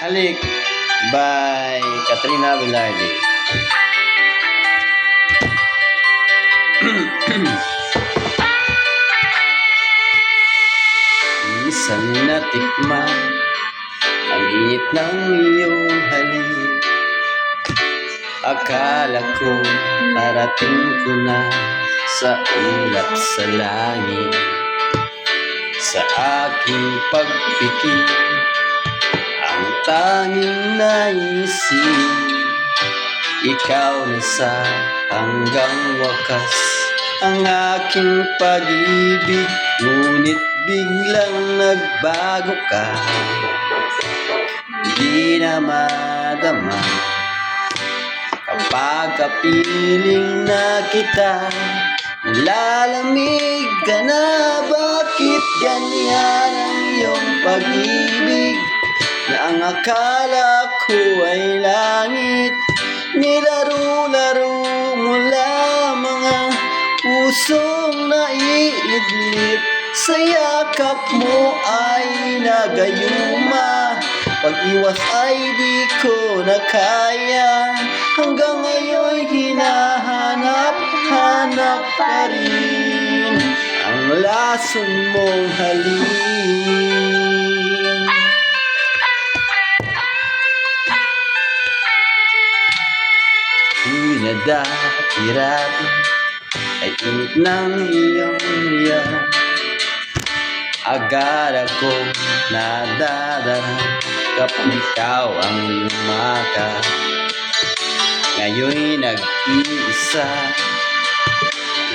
Halik by Katrina Velarde. Minsan natikman ang init ng iyong halik. Akala ko narating ko na sa ulap sa langit. Sa aking pagpikit, ang tanging naisip, ikaw na sa hanggang wakas ang aking pag-ibig. Ngunit biglang nagbago ka, di na madama kapag kapiling na kita. Lalamig ka na, bakit ganyan ang iyong pag-ibig? Na ang akala ko ay langit, nilaro-laro mo lamang ang pusong naiidlip. Sa yakap mo ay nagayuma, pag-iwas ay di ko na kaya. Hanggang ngayon hinahanap-hanap pa rin ang lason mong halik. Tuwing na dati-rati ay init ng iyong riyan, agad ako nadadala kapag ikaw ang lumakad. Ngayon'y nag-iisa,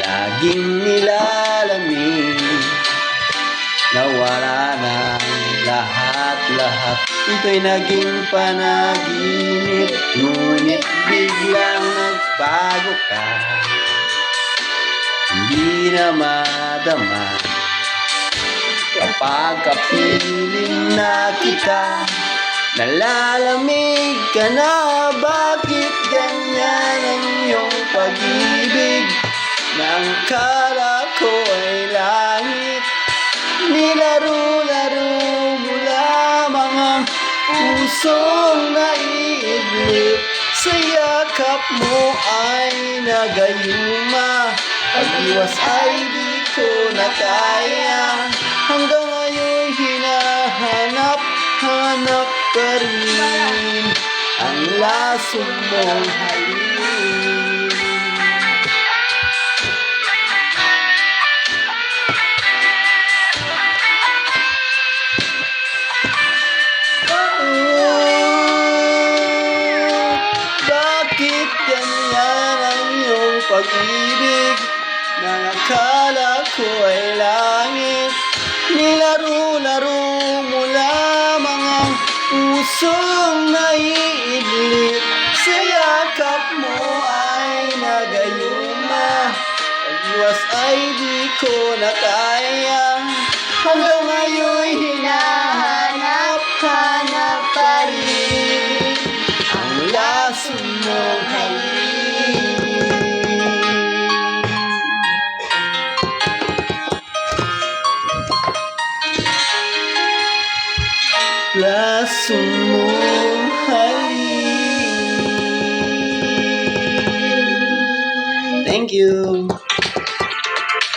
laging nilalamig, nawala na lahat-lahat. Ito'y naging panaginip, ngunit biglang nagbago ka, hindi na madama kapag kapiling na kita. Nalalamig ka na, bakit ganyan ang iyong pag-ibig? Na ang akala ko ay langit, nilaro-laro mo lamang ang pusong naiidlip. Sa yakap mo ay nagayuma, pag-iwas ay di ko na kaya. Hanggang ngayon hinahanap-hanap pa rin ang lason mong halik. Bakit ganyan ang iyong pag-ibig? Nang akala ko ay langit, nilaro-laro mo lamang ang pusong naiidlip. Sa yakap mo ay nagayuma, pag-iwas ay di ko na kaya. Hanggang ngayon'y hinahanap-hanap pa rin ang lason mong halik. Lason mong halik. Thank you.